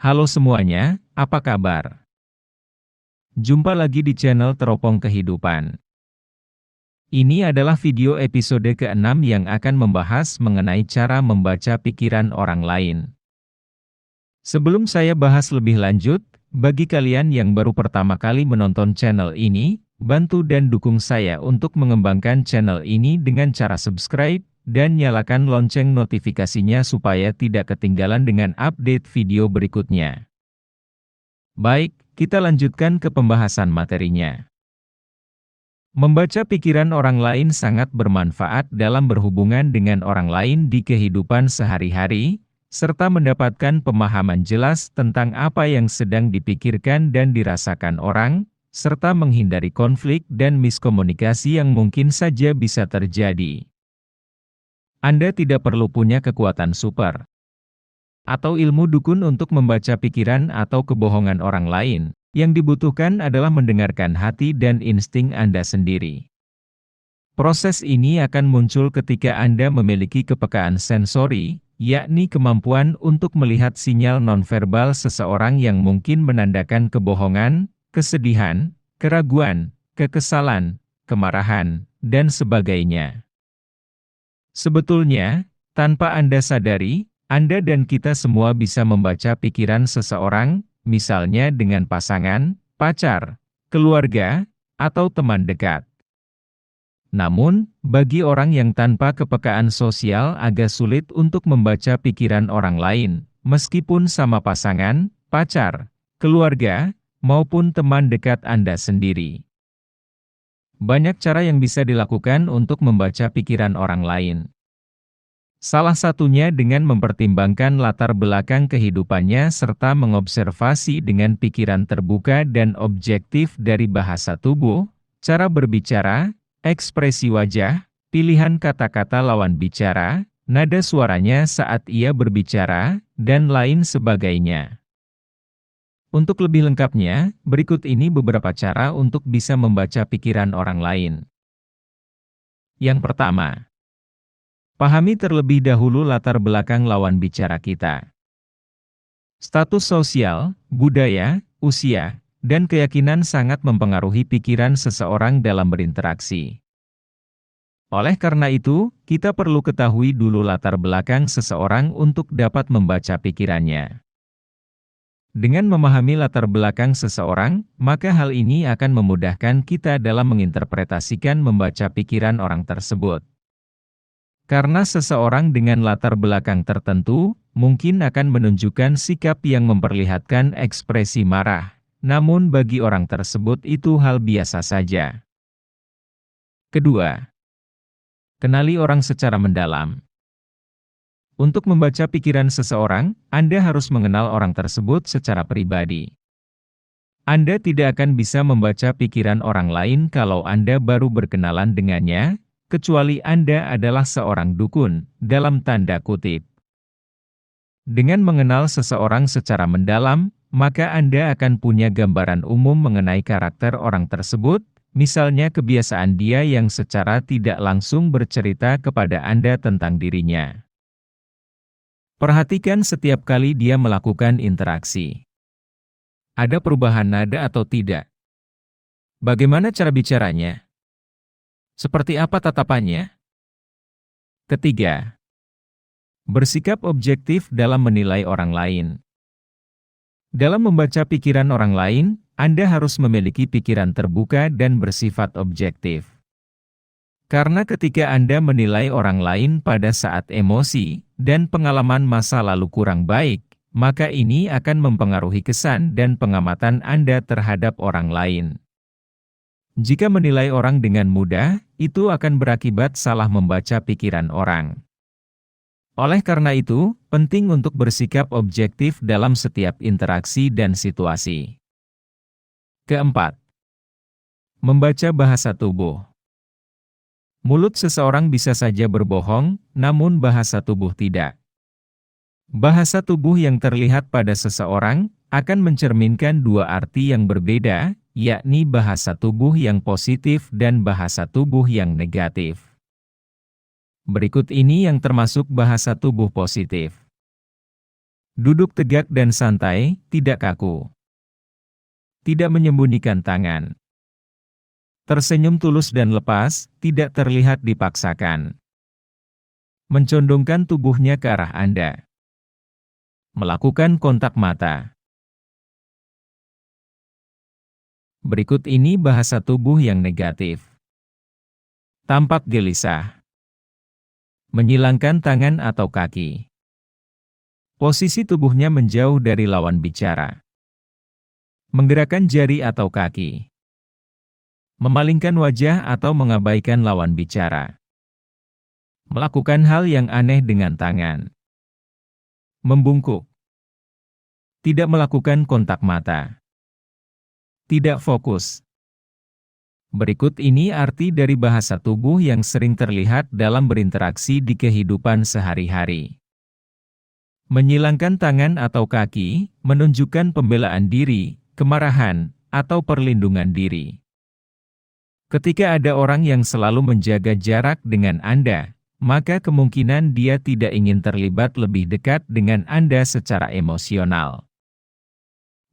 Halo semuanya, apa kabar? Jumpa lagi di channel Teropong Kehidupan. Ini adalah video episode ke-6 yang akan membahas mengenai cara membaca pikiran orang lain. Sebelum saya bahas lebih lanjut, bagi kalian yang baru pertama kali menonton channel ini, bantu dan dukung saya untuk mengembangkan channel ini dengan cara subscribe, dan nyalakan lonceng notifikasinya supaya tidak ketinggalan dengan update video berikutnya. Baik, kita lanjutkan ke pembahasan materinya. Membaca pikiran orang lain sangat bermanfaat dalam berhubungan dengan orang lain di kehidupan sehari-hari, serta mendapatkan pemahaman jelas tentang apa yang sedang dipikirkan dan dirasakan orang, serta menghindari konflik dan miskomunikasi yang mungkin saja bisa terjadi. Anda tidak perlu punya kekuatan super atau ilmu dukun untuk membaca pikiran atau kebohongan orang lain. Yang dibutuhkan adalah mendengarkan hati dan insting Anda sendiri. Proses ini akan muncul ketika Anda memiliki kepekaan sensori, yakni kemampuan untuk melihat sinyal nonverbal seseorang yang mungkin menandakan kebohongan, kesedihan, keraguan, kekesalan, kemarahan, dan sebagainya. Sebetulnya, tanpa Anda sadari, Anda dan kita semua bisa membaca pikiran seseorang, misalnya dengan pasangan, pacar, keluarga, atau teman dekat. Namun, bagi orang yang tanpa kepekaan sosial agak sulit untuk membaca pikiran orang lain, meskipun sama pasangan, pacar, keluarga, maupun teman dekat Anda sendiri. Banyak cara yang bisa dilakukan untuk membaca pikiran orang lain. Salah satunya dengan mempertimbangkan latar belakang kehidupannya serta mengobservasi dengan pikiran terbuka dan objektif dari bahasa tubuh, cara berbicara, ekspresi wajah, pilihan kata-kata lawan bicara, nada suaranya saat ia berbicara, dan lain sebagainya. Untuk lebih lengkapnya, berikut ini beberapa cara untuk bisa membaca pikiran orang lain. Yang pertama, pahami terlebih dahulu latar belakang lawan bicara kita. Status sosial, budaya, usia, dan keyakinan sangat mempengaruhi pikiran seseorang dalam berinteraksi. Oleh karena itu, kita perlu ketahui dulu latar belakang seseorang untuk dapat membaca pikirannya. Dengan memahami latar belakang seseorang, maka hal ini akan memudahkan kita dalam menginterpretasikan membaca pikiran orang tersebut. Karena seseorang dengan latar belakang tertentu, mungkin akan menunjukkan sikap yang memperlihatkan ekspresi marah, namun bagi orang tersebut itu hal biasa saja. Kedua, kenali orang secara mendalam. Untuk membaca pikiran seseorang, Anda harus mengenal orang tersebut secara pribadi. Anda tidak akan bisa membaca pikiran orang lain kalau Anda baru berkenalan dengannya, kecuali Anda adalah seorang dukun, dalam tanda kutip. Dengan mengenal seseorang secara mendalam, maka Anda akan punya gambaran umum mengenai karakter orang tersebut, misalnya kebiasaan dia yang secara tidak langsung bercerita kepada Anda tentang dirinya. Perhatikan setiap kali dia melakukan interaksi. Ada perubahan nada atau tidak? Bagaimana cara bicaranya? Seperti apa tatapannya? Ketiga, bersikap objektif dalam menilai orang lain. Dalam membaca pikiran orang lain, Anda harus memiliki pikiran terbuka dan bersifat objektif. Karena ketika Anda menilai orang lain pada saat emosi, dan pengalaman masa lalu kurang baik, maka ini akan mempengaruhi kesan dan pengamatan Anda terhadap orang lain. Jika menilai orang dengan mudah, itu akan berakibat salah membaca pikiran orang. Oleh karena itu, penting untuk bersikap objektif dalam setiap interaksi dan situasi. Keempat, membaca bahasa tubuh. Mulut seseorang bisa saja berbohong, namun bahasa tubuh tidak. Bahasa tubuh yang terlihat pada seseorang akan mencerminkan dua arti yang berbeda, yakni bahasa tubuh yang positif dan bahasa tubuh yang negatif. Berikut ini yang termasuk bahasa tubuh positif. Duduk tegak dan santai, tidak kaku. Tidak menyembunyikan tangan. Tersenyum tulus dan lepas, tidak terlihat dipaksakan. Mencondongkan tubuhnya ke arah Anda. Melakukan kontak mata. Berikut ini bahasa tubuh yang negatif. Tampak gelisah. Menyilangkan tangan atau kaki. Posisi tubuhnya menjauh dari lawan bicara. Menggerakkan jari atau kaki. Memalingkan wajah atau mengabaikan lawan bicara. Melakukan hal yang aneh dengan tangan. Membungkuk. Tidak melakukan kontak mata. Tidak fokus. Berikut ini arti dari bahasa tubuh yang sering terlihat dalam berinteraksi di kehidupan sehari-hari. Menyilangkan tangan atau kaki, menunjukkan pembelaan diri, kemarahan, atau perlindungan diri. Ketika ada orang yang selalu menjaga jarak dengan Anda, maka kemungkinan dia tidak ingin terlibat lebih dekat dengan Anda secara emosional.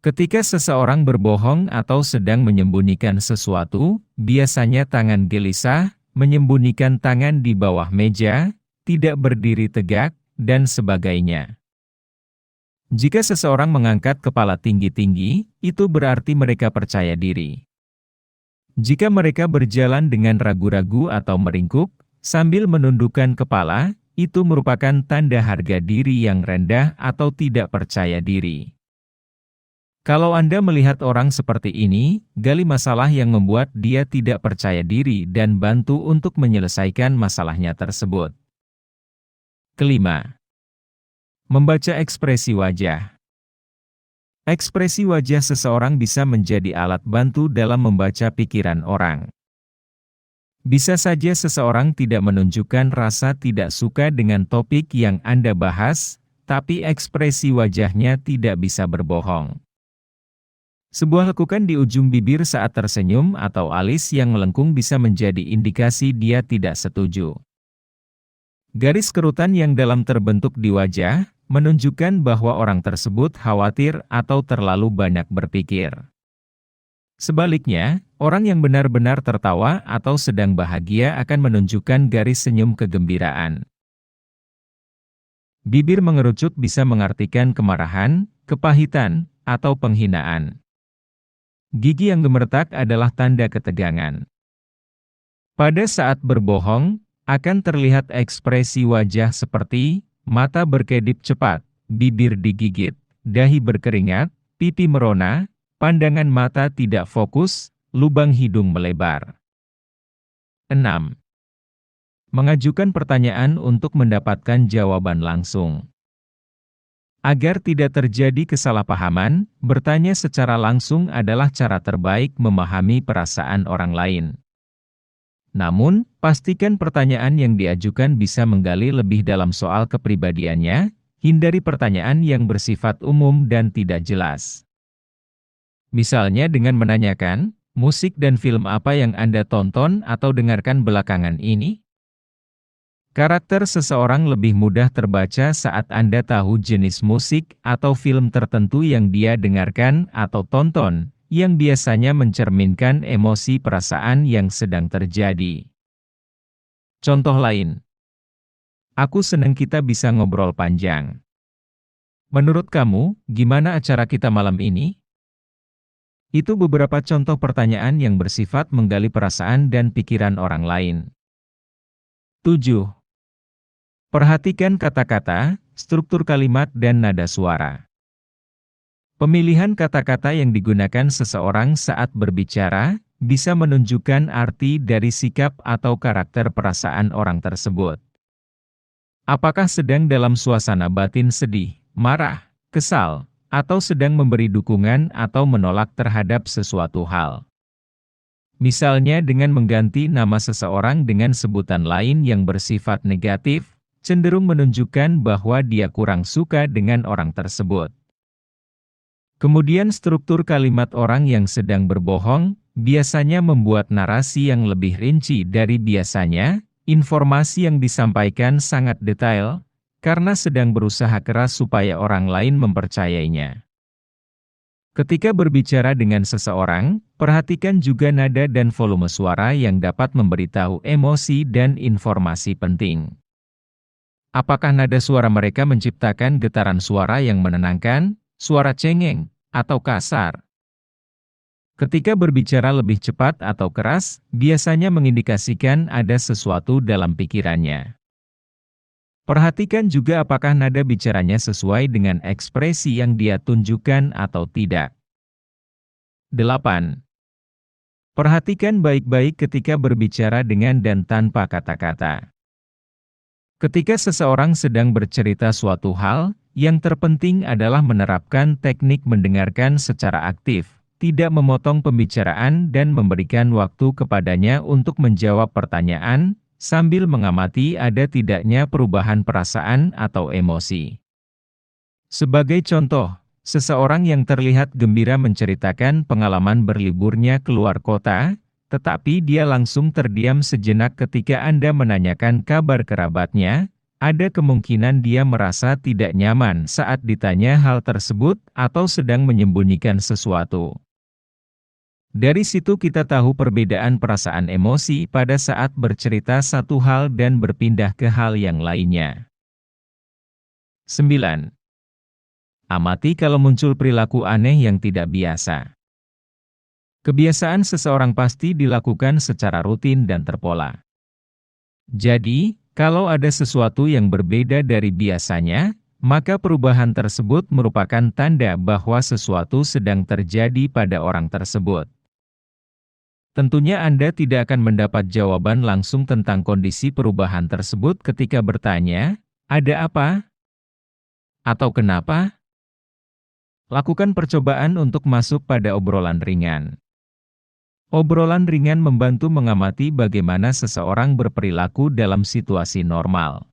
Ketika seseorang berbohong atau sedang menyembunyikan sesuatu, biasanya tangan gelisah, menyembunyikan tangan di bawah meja, tidak berdiri tegak, dan sebagainya. Jika seseorang mengangkat kepala tinggi-tinggi, itu berarti mereka percaya diri. Jika mereka berjalan dengan ragu-ragu atau meringkuk, sambil menundukkan kepala, itu merupakan tanda harga diri yang rendah atau tidak percaya diri. Kalau Anda melihat orang seperti ini, gali masalah yang membuat dia tidak percaya diri dan bantu untuk menyelesaikan masalahnya tersebut. Kelima. Membaca ekspresi wajah. Ekspresi wajah seseorang bisa menjadi alat bantu dalam membaca pikiran orang. Bisa saja seseorang tidak menunjukkan rasa tidak suka dengan topik yang Anda bahas, tapi ekspresi wajahnya tidak bisa berbohong. Sebuah lekukan di ujung bibir saat tersenyum atau alis yang melengkung bisa menjadi indikasi dia tidak setuju. Garis kerutan yang dalam terbentuk di wajah, menunjukkan bahwa orang tersebut khawatir atau terlalu banyak berpikir. Sebaliknya, orang yang benar-benar tertawa atau sedang bahagia akan menunjukkan garis senyum kegembiraan. Bibir mengerucut bisa mengartikan kemarahan, kepahitan, atau penghinaan. Gigi yang gemeretak adalah tanda ketegangan. Pada saat berbohong, akan terlihat ekspresi wajah seperti mata berkedip cepat, bibir digigit, dahi berkeringat, pipi merona, pandangan mata tidak fokus, lubang hidung melebar. 6. Mengajukan pertanyaan untuk mendapatkan jawaban langsung. Agar tidak terjadi kesalahpahaman, bertanya secara langsung adalah cara terbaik memahami perasaan orang lain. Namun, pastikan pertanyaan yang diajukan bisa menggali lebih dalam soal kepribadiannya, hindari pertanyaan yang bersifat umum dan tidak jelas. Misalnya dengan menanyakan, musik dan film apa yang Anda tonton atau dengarkan belakangan ini? Karakter seseorang lebih mudah terbaca saat Anda tahu jenis musik atau film tertentu yang dia dengarkan atau tonton, yang biasanya mencerminkan emosi perasaan yang sedang terjadi. Contoh lain. Aku senang kita bisa ngobrol panjang. Menurut kamu, gimana acara kita malam ini? Itu beberapa contoh pertanyaan yang bersifat menggali perasaan dan pikiran orang lain. 7. Perhatikan kata-kata, struktur kalimat dan nada suara. Pemilihan kata-kata yang digunakan seseorang saat berbicara, bisa menunjukkan arti dari sikap atau karakter perasaan orang tersebut. Apakah sedang dalam suasana batin sedih, marah, kesal, atau sedang memberi dukungan atau menolak terhadap sesuatu hal. Misalnya dengan mengganti nama seseorang dengan sebutan lain yang bersifat negatif, cenderung menunjukkan bahwa dia kurang suka dengan orang tersebut. Kemudian struktur kalimat orang yang sedang berbohong, biasanya membuat narasi yang lebih rinci dari biasanya, informasi yang disampaikan sangat detail, karena sedang berusaha keras supaya orang lain mempercayainya. Ketika berbicara dengan seseorang, perhatikan juga nada dan volume suara yang dapat memberitahu emosi dan informasi penting. Apakah nada suara mereka menciptakan getaran suara yang menenangkan, suara cengeng, atau kasar? Ketika berbicara lebih cepat atau keras, biasanya mengindikasikan ada sesuatu dalam pikirannya. Perhatikan juga apakah nada bicaranya sesuai dengan ekspresi yang dia tunjukkan atau tidak. 8. Perhatikan baik-baik ketika berbicara dengan dan tanpa kata-kata. Ketika seseorang sedang bercerita suatu hal, yang terpenting adalah menerapkan teknik mendengarkan secara aktif, tidak memotong pembicaraan dan memberikan waktu kepadanya untuk menjawab pertanyaan, sambil mengamati ada tidaknya perubahan perasaan atau emosi. Sebagai contoh, seseorang yang terlihat gembira menceritakan pengalaman berliburnya keluar kota, tetapi dia langsung terdiam sejenak ketika Anda menanyakan kabar kerabatnya, ada kemungkinan dia merasa tidak nyaman saat ditanya hal tersebut atau sedang menyembunyikan sesuatu. Dari situ kita tahu perbedaan perasaan emosi pada saat bercerita satu hal dan berpindah ke hal yang lainnya. 9. Amati kalau muncul perilaku aneh yang tidak biasa. Kebiasaan seseorang pasti dilakukan secara rutin dan terpola. Jadi, kalau ada sesuatu yang berbeda dari biasanya, maka perubahan tersebut merupakan tanda bahwa sesuatu sedang terjadi pada orang tersebut. Tentunya Anda tidak akan mendapat jawaban langsung tentang kondisi perubahan tersebut ketika bertanya, "Ada apa?" atau "Kenapa?" Lakukan percobaan untuk masuk pada obrolan ringan. Obrolan ringan membantu mengamati bagaimana seseorang berperilaku dalam situasi normal.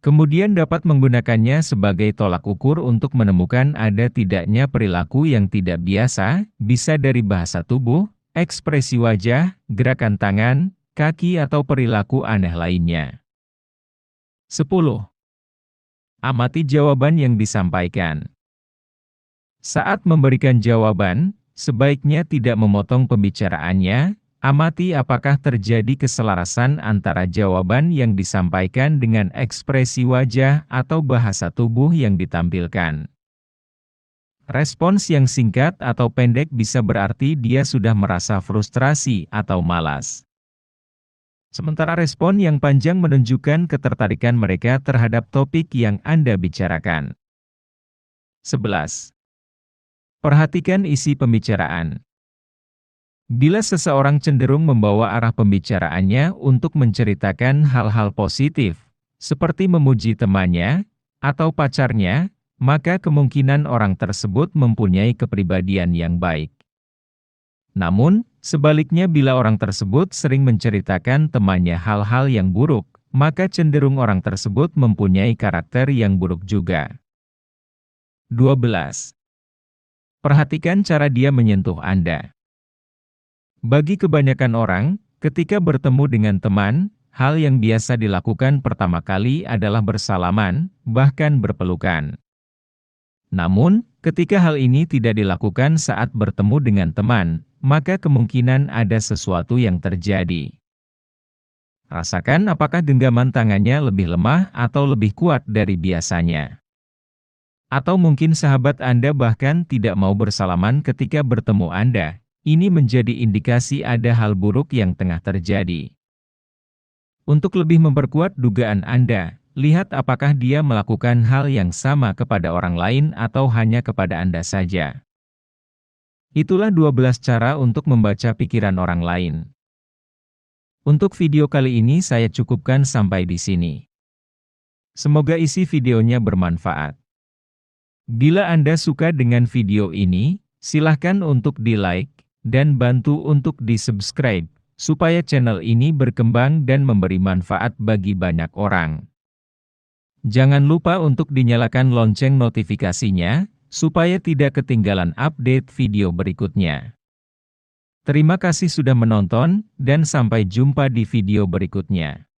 Kemudian dapat menggunakannya sebagai tolak ukur untuk menemukan ada tidaknya perilaku yang tidak biasa, bisa dari bahasa tubuh, ekspresi wajah, gerakan tangan, kaki atau perilaku aneh lainnya. 10. Amati jawaban yang disampaikan. Saat memberikan jawaban, sebaiknya tidak memotong pembicaraannya, amati apakah terjadi keselarasan antara jawaban yang disampaikan dengan ekspresi wajah atau bahasa tubuh yang ditampilkan. Respons yang singkat atau pendek bisa berarti dia sudah merasa frustrasi atau malas. Sementara respon yang panjang menunjukkan ketertarikan mereka terhadap topik yang Anda bicarakan. 11. Perhatikan isi pembicaraan. Bila seseorang cenderung membawa arah pembicaraannya untuk menceritakan hal-hal positif, seperti memuji temannya atau pacarnya, maka kemungkinan orang tersebut mempunyai kepribadian yang baik. Namun, sebaliknya bila orang tersebut sering menceritakan temannya hal-hal yang buruk, maka cenderung orang tersebut mempunyai karakter yang buruk juga. 12. Perhatikan cara dia menyentuh Anda. Bagi kebanyakan orang, ketika bertemu dengan teman, hal yang biasa dilakukan pertama kali adalah bersalaman, bahkan berpelukan. Namun, ketika hal ini tidak dilakukan saat bertemu dengan teman, maka kemungkinan ada sesuatu yang terjadi. Rasakan apakah genggaman tangannya lebih lemah atau lebih kuat dari biasanya. Atau mungkin sahabat Anda bahkan tidak mau bersalaman ketika bertemu Anda. Ini menjadi indikasi ada hal buruk yang tengah terjadi. Untuk lebih memperkuat dugaan Anda, lihat apakah dia melakukan hal yang sama kepada orang lain atau hanya kepada Anda saja. Itulah 12 cara untuk membaca pikiran orang lain. Untuk video kali ini saya cukupkan sampai di sini. Semoga isi videonya bermanfaat. Bila Anda suka dengan video ini, silahkan untuk di-like dan bantu untuk di-subscribe, supaya channel ini berkembang dan memberi manfaat bagi banyak orang. Jangan lupa untuk dinyalakan lonceng notifikasinya, supaya tidak ketinggalan update video berikutnya. Terima kasih sudah menonton, dan sampai jumpa di video berikutnya.